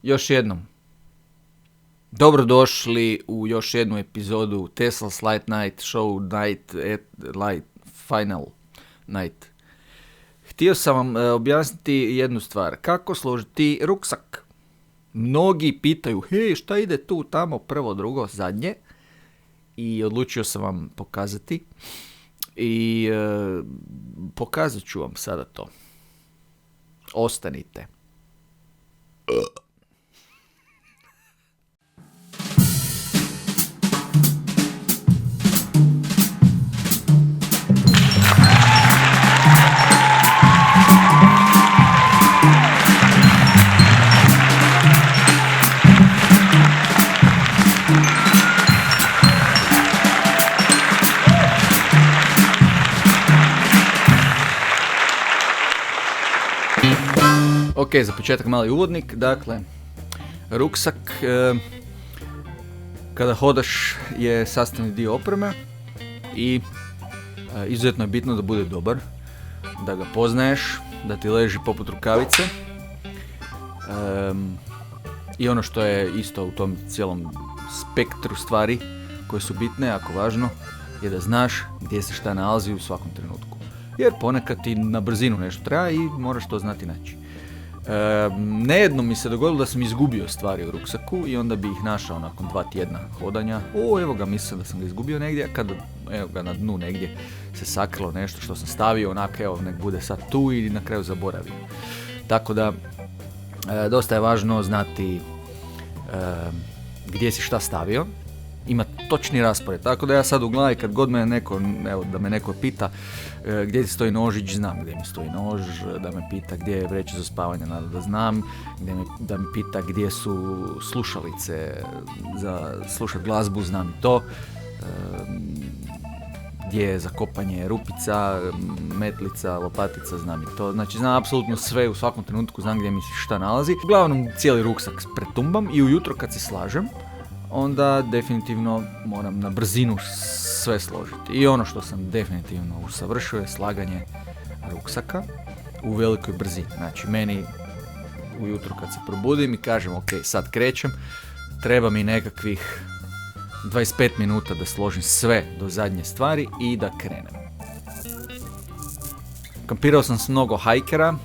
još jednom. Dobrodošli u još jednu epizodu Tesla's Light Night Show Light Final Night. Htio sam vam objasniti jednu stvar. Kako složiti ruksak? Mnogi pitaju, hej, šta ide tu, tamo, prvo, drugo, zadnje? I odlučio sam vam pokazati. I pokazat ću vam sada to. Ostanite. Ok, za početak mali uvodnik. Dakle, ruksak kada hodaš je sastavni dio opreme i izuzetno je bitno da bude dobar, da ga poznaješ, da ti leži poput rukavice. I ono što je isto u tom cijelom spektru stvari koje su bitne, jako važno, je da znaš gdje se šta nalazi u svakom trenutku. Jer ponekad ti na brzinu nešto treba i moraš to znati naći. Nejedno mi se dogodilo da sam izgubio stvari u ruksaku i onda bi ih našao nakon 2 tjedna hodanja. Evo ga, mislim da sam ga izgubio negdje, kad evo ga na dnu negdje se sakrilo nešto što sam stavio, onako evo nek bude sad tu i na kraju zaboravio. Tako da, dosta je važno znati gdje si šta stavio, ima točni raspored, tako da ja sad u glavi kad god me neko, evo da me neko pita gdje ti stoji nožić, znam gdje mi stoji nož, da me pita gdje je vreća za spavanje, naravno da znam, da me pita gdje su slušalice za slušat glazbu, znam i to, gdje je za kopanje rupica, metlica, lopatica, znam i to, znači znam apsolutno sve u svakom trenutku, znam gdje mi se šta nalazi. Uglavnom cijeli ruksak pretumbam i ujutro kad se slažem, onda definitivno moram na brzinu sve složiti. I ono što sam definitivno usavršio je slaganje ruksaka u velikoj brzini. Znači meni ujutro kad se probudim i kažem ok, sad krećem, treba mi nekakvih 25 minuta da složim sve do zadnje stvari i da krenem. Kampirao sam s mnogo hajkera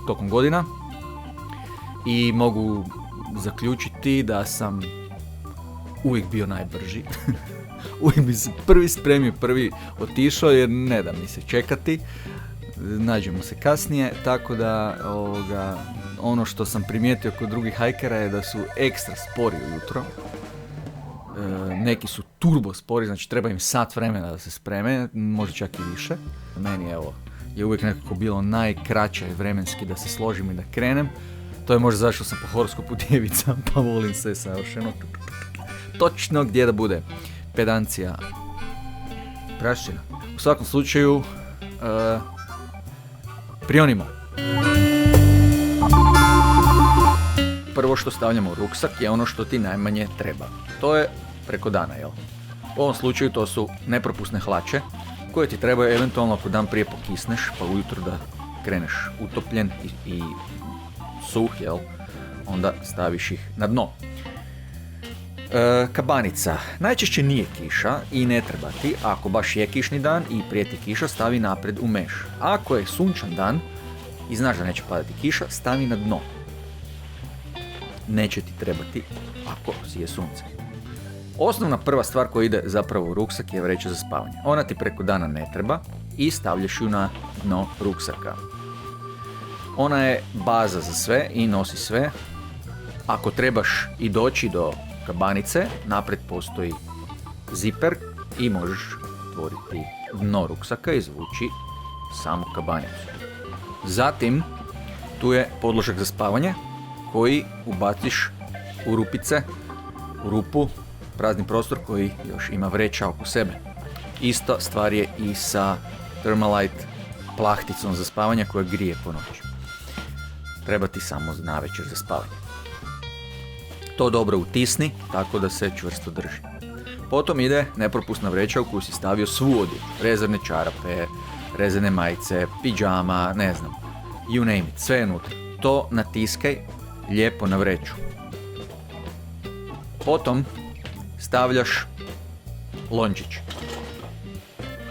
tokom godina i mogu zaključiti da sam uvijek bio najbrži. Uvijek bi se prvi spremio, prvi otišao jer ne da mi se čekati. Nađemo se kasnije, tako da ono što sam primijetio kod drugih hajkera je da su ekstra spori ujutro. Neki su turbo spori, znači treba im sat vremena da se spreme, možda čak i više. Meni je uvijek nekako bilo najkraće vremenski da se složim i da krenem. To je možda zašto sam po horoskopu djevica, pa volim se savršeno točno gdje da bude. Pedancija prašina. U svakom slučaju prionimo. Prvo što stavljamo u ruksak je ono što ti najmanje treba. To je preko dana, jel? U ovom slučaju to su nepropusne hlače koje ti trebaju eventualno ako dan prije pokisneš, pa ujutro da kreneš utopljen i suh, jel? Onda staviš ih na dno. Kabanica. Najčešće nije kiša i ne treba ti, ako baš je kišni dan i prijeti kiša, stavi naprijed u meš. Ako je sunčan dan i znaš da neće padati kiša, stavi na dno. Neće ti trebati ako sije sunce. Osnovna prva stvar koja ide zapravo u ruksak je vreća za spavanje. Ona ti preko dana ne treba i stavljaš ju na dno ruksaka. Ona je baza za sve i nosi sve. Ako trebaš i doći do kabanice, naprijed postoji ziper i možeš otvoriti dno ruksaka i izvući samu kabanicu. Zatim, tu je podložak za spavanje koji ubaciš u rupice, u rupu, prazni prostor koji još ima vreća oko sebe. Ista stvar je i sa Thermalite plahticom za spavanje koja grije po noći. Treba ti samo navečer za spavanje. To dobro utisni tako da se čvrsto drži. Potom ide nepropusna vreća u koju si stavio svu odjeću, rezervne čarape, rezervne majice, pidžama, ne znam, you name it, sve je unutra. To natiskaj lijepo na vreću. Potom stavljaš lončić.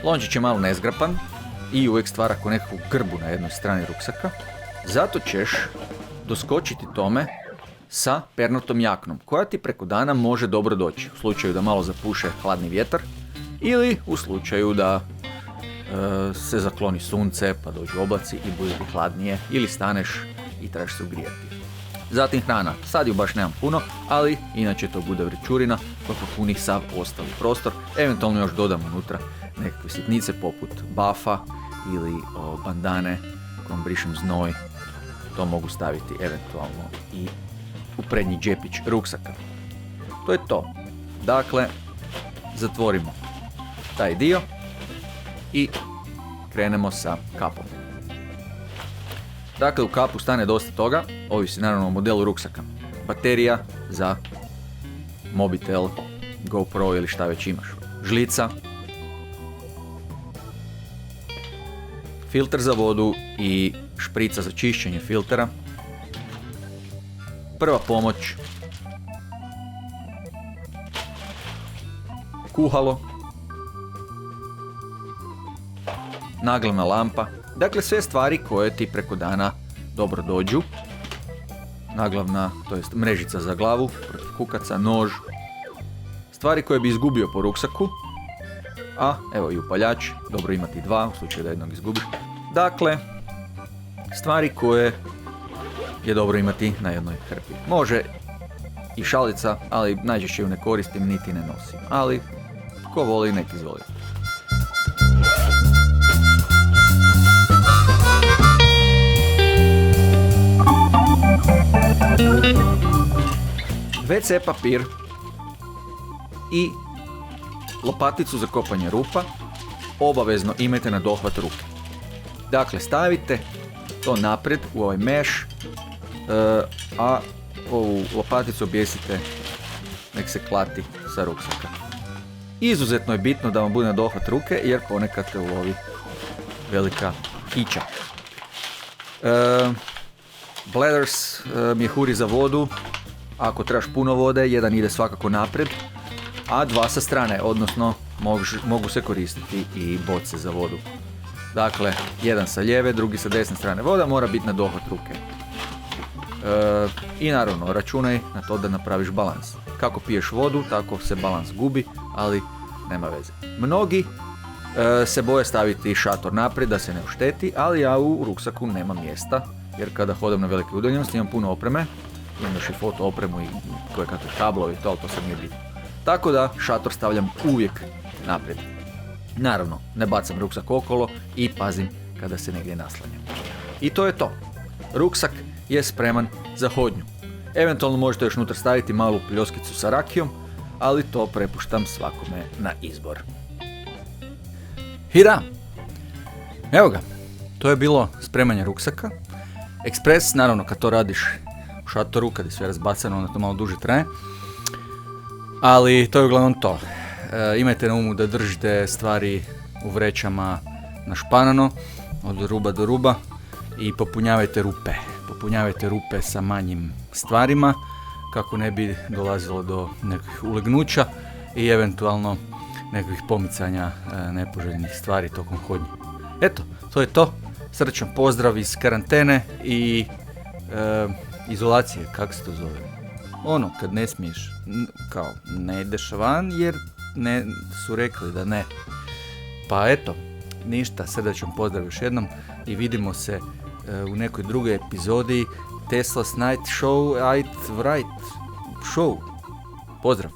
Lončić je malo nezgrapan i uvijek stvara ko nekakvu grbu na jednoj strani ruksaka. Zato ćeš doskočiti tome sa pernatom jaknom, koja ti preko dana može dobro doći. U slučaju da malo zapuše hladni vjetar ili u slučaju da se zakloni sunce pa dođu oblaci i bude ti hladnije ili staneš i trebaš se ugrijati. Zatim hrana. Sad ju baš nemam puno, ali inače to bude vrečurina koja popuni sav ostali prostor. Eventualno još dodam unutra nekakve sitnice poput bafa ili bandane kojom brišem znoj. To mogu staviti eventualno i u prednji džepić ruksaka. To je to. Dakle, zatvorimo taj dio i krenemo sa kapom. Dakle, u kapu stane dosta toga, ovisi naravno o modelu ruksaka. Baterija za mobitel, GoPro ili šta već imaš. Žlica, filter za vodu i šprica za čišćenje filtera, prva pomoć, kuhalo, naglavna lampa, dakle sve stvari koje ti preko dana dobro dođu. Naglavna, to jest mrežica za glavu, protiv kukaca, nož, stvari koje bi izgubio po ruksaku, a evo i upaljač, dobro imati dva u slučaju da jednog izgubiš. Dakle, stvari koje je dobro imati na jednoj hrpi. Može i šalica, ali najčešće ju ne koristim niti ne nosim, ali ko voli nek izvoli. WC papir i lopaticu za kopanje rupa obavezno imajte na dohvat ruke. Dakle, stavite to naprijed u ovaj meš, a ovu lopaticu objesite nek se klati sa ruksaka. Izuzetno je bitno da vam bude na dohvat ruke jer ponekad te ulovi velika kiča. Bladders mjehuri za vodu. Ako trebaš puno vode, jedan ide svakako naprijed, a dva sa strane, odnosno mogu se koristiti i boce za vodu. Dakle, jedan sa lijeve, drugi sa desne strane. Voda mora biti na dohvat ruke. I naravno, računaj na to da napraviš balans. Kako piješ vodu, tako se balans gubi, ali nema veze. Mnogi se boje staviti šator naprijed da se ne ošteti, ali ja u ruksaku nemam mjesta, jer kada hodam na velike udaljenosti imam puno opreme, imam još i foto opremu i koje kakve kablovi i to sad nije bitno. Tako da šator stavljam uvijek naprijed. Naravno, ne bacam ruksak okolo i pazim kada se negdje naslanjam. I to je to. Ruksak je spreman za hodnju. Eventualno možete još unutra staviti malu pljoskicu sa rakijom, ali to prepuštam svakome na izbor. I da, evo ga, to je bilo spremanje ruksaka. Ekspres, naravno kad to radiš u šatoru, kad je sve razbacano, onda to malo duže traje. Ali to je uglavnom to. Imajte na umu da držite stvari u vrećama našpanano, od ruba do ruba, i popunjavajte rupe. Popunjavajte rupe sa manjim stvarima, kako ne bi dolazilo do nekih ulegnuća i eventualno nekih pomicanja nepoželjnih stvari tokom hodnje. Eto, to je to. Srdačan pozdrav iz karantene i izolacije, kako se to zove? Ono, kad ne smiješ, kao, ne ideš van jer ne su rekli da ne. Pa eto, ništa, srdačan pozdrav još jednom i vidimo se u nekoj drugoj epizodi Tesla's Night Show, Right Show. Pozdrav!